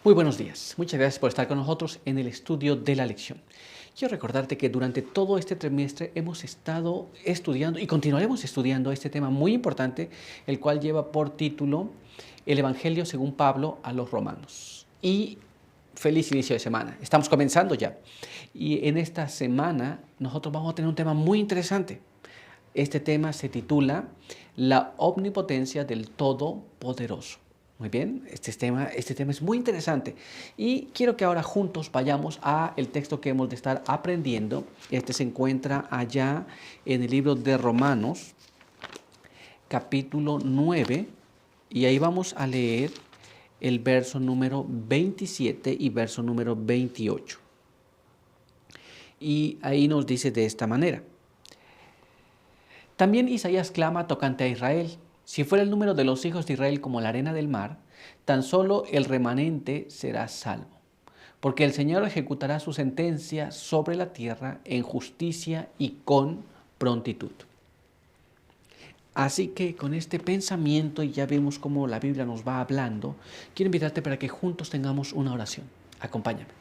Muy buenos días. Muchas gracias por estar con nosotros en el estudio de la lección. Quiero recordarte que durante todo este trimestre hemos estado estudiando y continuaremos estudiando este tema muy importante, el cual lleva por título El Evangelio según Pablo a los Romanos. Y feliz inicio de semana. Estamos comenzando ya. Y en esta semana nosotros vamos a tener un tema muy interesante. Este tema se titula La omnipotencia del Todopoderoso. Muy bien, este tema es muy interesante y quiero que ahora juntos vayamos a el texto que hemos de estar aprendiendo. Este se encuentra allá en el libro de Romanos, capítulo 9, y ahí vamos a leer el verso número 27 y verso número 28. Y ahí nos dice de esta manera: También Isaías clama tocante a Israel: si fuera el número de los hijos de Israel como la arena del mar, tan solo el remanente será salvo. Porque el Señor ejecutará su sentencia sobre la tierra en justicia y con prontitud. Así que con este pensamiento, y ya vemos cómo la Biblia nos va hablando, quiero invitarte para que juntos tengamos una oración. Acompáñame.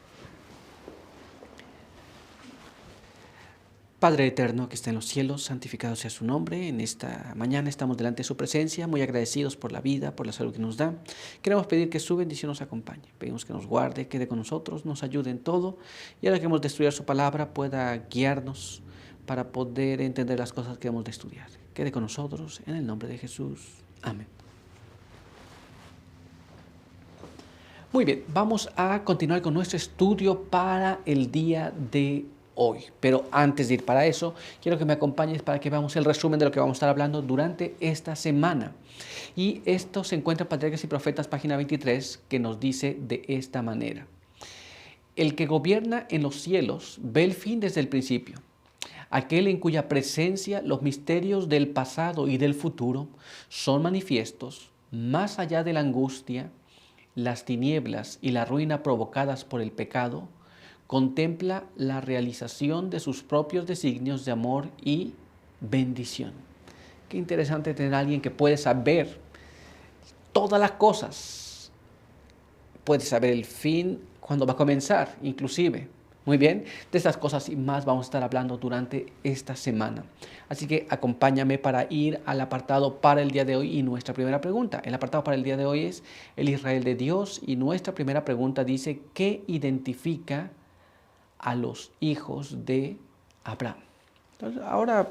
Padre eterno que está en los cielos, santificado sea su nombre. En esta mañana estamos delante de su presencia, muy agradecidos por la vida, por la salud que nos da. Queremos pedir que su bendición nos acompañe. Pedimos que nos guarde, quede con nosotros, nos ayude en todo. Y ahora que hemos de estudiar su palabra, pueda guiarnos para poder entender las cosas que hemos de estudiar. Quede con nosotros, en el nombre de Jesús. Amén. Muy bien, vamos a continuar con nuestro estudio para el día de hoy. Pero antes de ir para eso, quiero que me acompañes para que veamos el resumen de lo que vamos a estar hablando durante esta semana. Y esto se encuentra en Patriarcas y Profetas, página 23, que nos dice de esta manera: El que gobierna en los cielos ve el fin desde el principio. Aquel en cuya presencia los misterios del pasado y del futuro son manifiestos, más allá de la angustia, las tinieblas y la ruina provocadas por el pecado, contempla la realización de sus propios designios de amor y bendición. Qué interesante tener a alguien que puede saber todas las cosas, puede saber el fin, cuándo va a comenzar, inclusive. Muy bien, de estas cosas y más vamos a estar hablando durante esta semana. Así que acompáñame para ir al apartado para el día de hoy y nuestra primera pregunta. El apartado para el día de hoy es el Israel de Dios y nuestra primera pregunta dice: ¿qué identifica a los hijos de Abraham? Entonces, ahora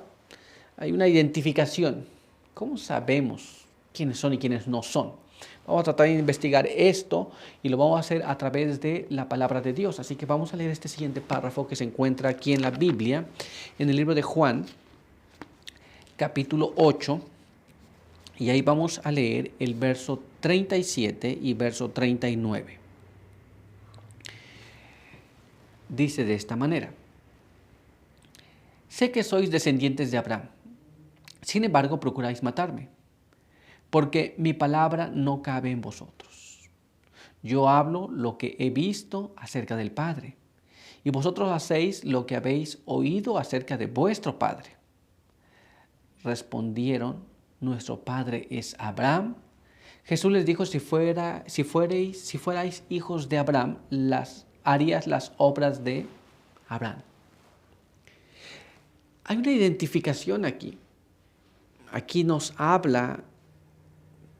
hay una identificación. ¿Cómo sabemos quiénes son y quiénes no son? Vamos a tratar de investigar esto y lo vamos a hacer a través de la palabra de Dios. Así que vamos a leer este siguiente párrafo que se encuentra aquí en la Biblia, en el libro de Juan, capítulo 8, y ahí vamos a leer el verso 37 y verso 39. Dice de esta manera: Sé que sois descendientes de Abraham, sin embargo procuráis matarme, porque mi palabra no cabe en vosotros. Yo hablo lo que he visto acerca del Padre, y vosotros hacéis lo que habéis oído acerca de vuestro Padre. Respondieron: nuestro Padre es Abraham. Jesús les dijo: si fuerais hijos de Abraham, harías las obras de Abraham. Hay una identificación aquí. Aquí nos habla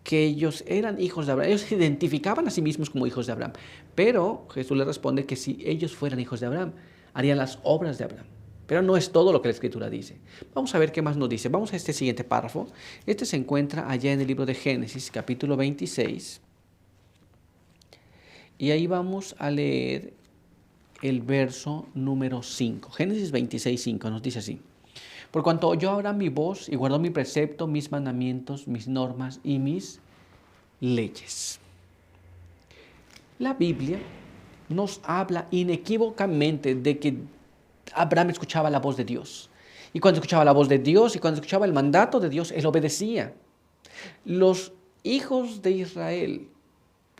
que ellos eran hijos de Abraham. Ellos se identificaban a sí mismos como hijos de Abraham. Pero Jesús les responde que si ellos fueran hijos de Abraham, harían las obras de Abraham. Pero no es todo lo que la Escritura dice. Vamos a ver qué más nos dice. Vamos a este siguiente párrafo. Este se encuentra allá en el libro de Génesis, capítulo 26. Y ahí vamos a leer el verso número 5. Génesis 26, 5 nos dice así: Por cuanto oyó Abraham mi voz y guardó mi precepto, mis mandamientos, mis normas y mis leyes. La Biblia nos habla inequívocamente de que Abraham escuchaba la voz de Dios. Y cuando escuchaba la voz de Dios y cuando escuchaba el mandato de Dios, él obedecía. Los hijos de Israel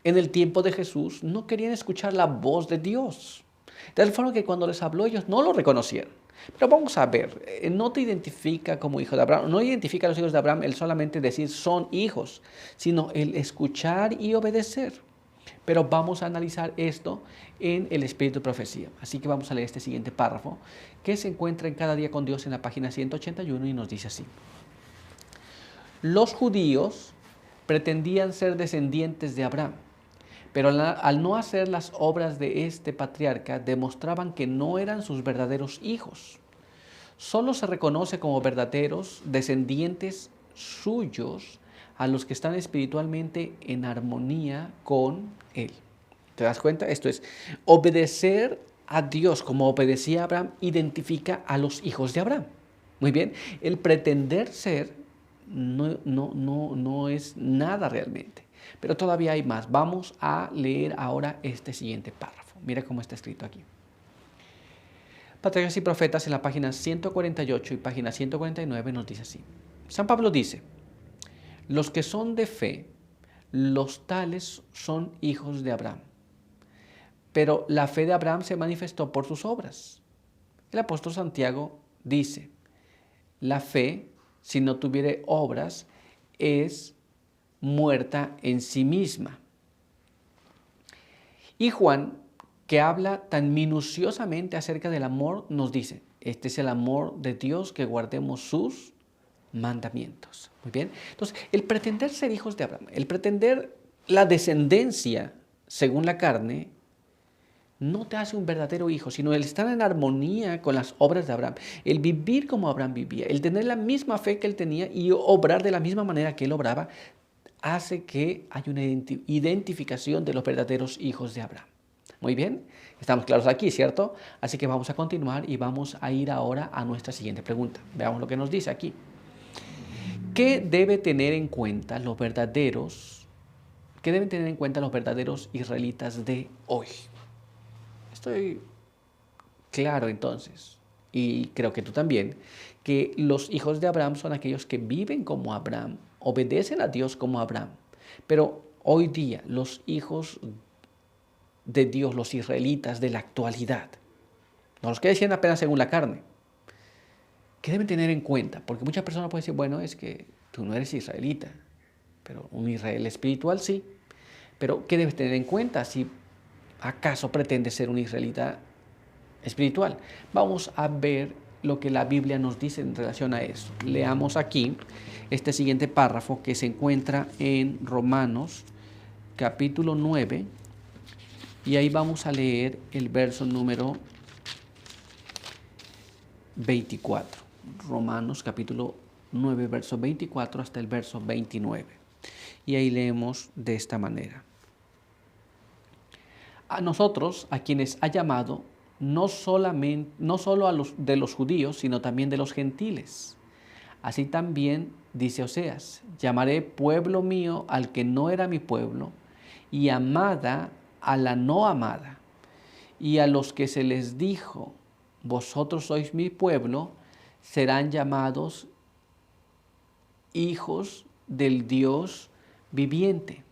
en el tiempo de Jesús no querían escuchar la voz de Dios. De tal forma que cuando les habló, ellos no lo reconocieron. Pero vamos a ver, no te identifica como hijo de Abraham, no identifica a los hijos de Abraham el solamente decir son hijos, sino el escuchar y obedecer. pero vamos a analizar esto en el espíritu de profecía. Así que vamos a leer este siguiente párrafo que se encuentra en Cada día con Dios en la página 181 y nos dice así. Los judíos pretendían ser descendientes de Abraham, pero al no hacer las obras de este patriarca demostraban que no eran sus verdaderos hijos. Solo se reconoce como verdaderos descendientes suyos a los que están espiritualmente en armonía con Él. ¿Te das cuenta? Esto es, obedecer a Dios como obedecía Abraham identifica a los hijos de Abraham. Muy bien, el pretender ser no es nada realmente. Pero todavía hay más. Vamos a leer ahora este siguiente párrafo. Mira cómo está escrito aquí. Patriarcas y Profetas en la página 148 y página 149 nos dice así. San Pablo dice, los que son de fe, los tales son hijos de Abraham. Pero la fe de Abraham se manifestó por sus obras. El apóstol Santiago dice, la fe, si no tuviere obras, es muerta en sí misma. Y Juan, que habla tan minuciosamente acerca del amor, nos dice, este es el amor de Dios, que guardemos sus mandamientos. Muy bien. Entonces, el pretender ser hijos de Abraham, el pretender la descendencia según la carne, no te hace un verdadero hijo, sino el estar en armonía con las obras de Abraham, el vivir como Abraham vivía, el tener la misma fe que él tenía y obrar de la misma manera que él obraba, hace que haya una identificación de los verdaderos hijos de Abraham. Muy bien, estamos claros aquí, ¿cierto? Así que vamos a continuar y vamos a ir ahora a nuestra siguiente pregunta. Veamos lo que nos dice aquí. ¿Qué deben tener en cuenta los verdaderos israelitas de hoy? Estoy claro entonces, y creo que tú también, que los hijos de Abraham son aquellos que viven como Abraham, obedecen a Dios como Abraham. Pero hoy día los hijos de Dios, los israelitas de la actualidad, no los que decían apenas según la carne, ¿qué deben tener en cuenta? Porque muchas personas pueden decir, bueno, es que tú no eres israelita, pero un Israel espiritual sí. Pero ¿qué debes tener en cuenta si acaso pretendes ser un israelita espiritual? Vamos a ver lo que la Biblia nos dice en relación a eso. Leamos aquí este siguiente párrafo que se encuentra en Romanos capítulo 9 y ahí vamos a leer el verso número 24. Romanos capítulo 9, verso 24 hasta el verso 29. Y ahí leemos de esta manera. A nosotros, a quienes ha llamado, no solo de los judíos, sino también de los gentiles. Así también dice Oseas, llamaré pueblo mío al que no era mi pueblo, y amada a la no amada. Y a los que se les dijo, vosotros sois mi pueblo, serán llamados hijos del Dios viviente.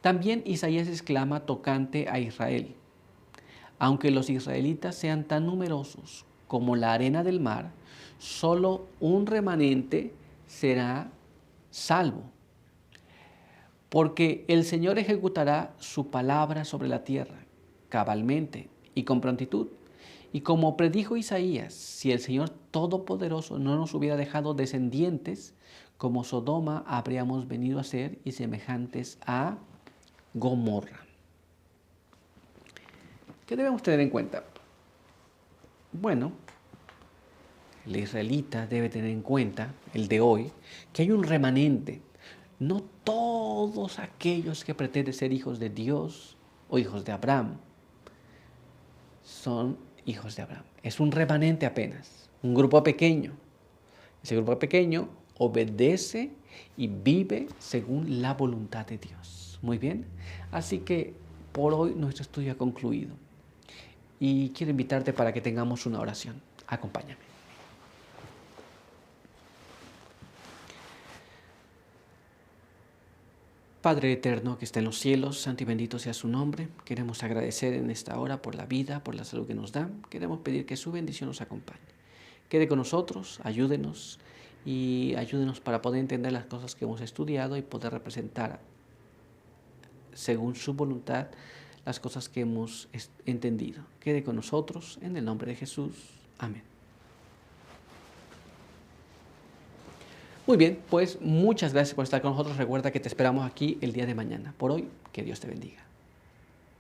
También Isaías exclama tocante a Israel, aunque los israelitas sean tan numerosos como la arena del mar, solo un remanente será salvo. Porque el Señor ejecutará su palabra sobre la tierra, cabalmente y con prontitud. Y como predijo Isaías, si el Señor Todopoderoso no nos hubiera dejado descendientes, como Sodoma habríamos venido a ser y semejantes a Gomorra. ¿Qué debemos tener en cuenta? Bueno, el israelita debe tener en cuenta, el de hoy, que hay un remanente. No todos aquellos que pretenden ser hijos de Dios o hijos de Abraham son hijos de Abraham. Es un remanente apenas, un grupo pequeño. Ese grupo pequeño obedece y vive según la voluntad de Dios. Muy bien, así que por hoy nuestro estudio ha concluido y quiero invitarte para que tengamos una oración. Acompáñame. Padre eterno que está en los cielos, santo y bendito sea su nombre. Queremos agradecer en esta hora por la vida, por la salud que nos da. Queremos pedir que su bendición nos acompañe. Quede con nosotros, ayúdenos y ayúdenos para poder entender las cosas que hemos estudiado y poder representar según su voluntad, las cosas que hemos entendido. Quede con nosotros en el nombre de Jesús. Amén. Muy bien, pues muchas gracias por estar con nosotros. Recuerda que te esperamos aquí el día de mañana. Por hoy, que Dios te bendiga.